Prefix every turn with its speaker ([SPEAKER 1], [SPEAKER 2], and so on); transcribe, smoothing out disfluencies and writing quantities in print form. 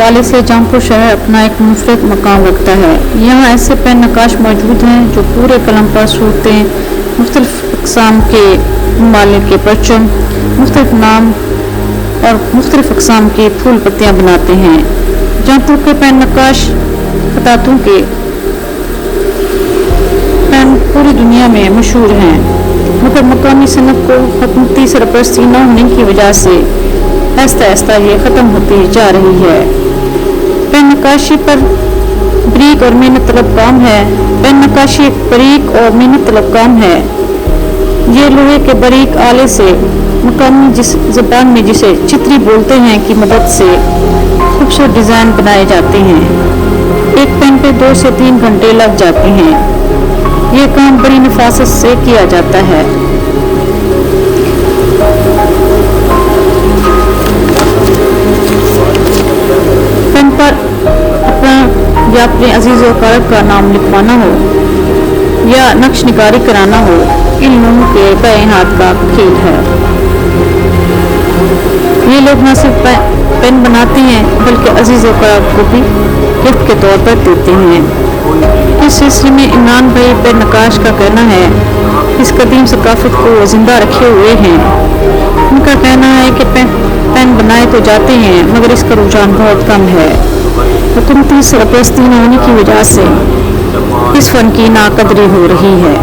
[SPEAKER 1] حوالے سے جونپور شہر اپنا ایک منفرد مقام رکھتا ہے۔ یہاں ایسے پین نقاش موجود ہیں جو پورے قلم پر صورتیں، مختلف اقسام کے ممالک کے پرچم، مختلف نام اور مختلف اقسام کے پھول پتیاں بناتے ہیں۔ جونپور کے پین نقاش خطاطوں کے پین پوری دنیا میں مشہور ہیں، مگر مقامی صنعت کو حکومتی سرپرستی نہ ہونے کی وجہ سے آہستہ آہستہ یہ ختم ہوتی جا رہی ہے۔ پین نقاشی پر بریک اور محنت طلب کام ہے۔ پین نقاشی ایک باریک اور محنت طلب کام ہے۔ یہ لوہے کے باریک آلے سے مقامی زبان میں جسے چتری بولتے ہیں کی مدد سے خوبصورت ڈیزائن بنائے جاتے ہیں۔ ایک پین پہ 2 سے 3 گھنٹے لگ جاتے ہیں۔ یہ کام بڑی نفاست سے کیا جاتا ہے۔ پین پر اپنا یا اپنے عزیز و اقارب کا نام لکھوانا ہو یا نقش نگاری کرانا ہو، ان لوگوں کے بائیں ہاتھ کا کھیل ہے۔ یہ لوگ نہ صرف پین بناتے ہیں بلکہ عزیز و اقارب کو بھی گفٹ کے طور پر دیتے ہیں۔ اس سلسلے میں عمران بھائی پین نقاش کا کہنا ہے اس قدیم ثقافت کو زندہ رکھے ہوئے ہیں۔ ان کا کہنا ہے کہ پین بنائے تو جاتے ہیں مگر اس کا رجحان بہت کم ہے۔ حکومتی سرپرستی نہ ہونے کی وجہ سے اس فن کی ناقدری ہو رہی ہے۔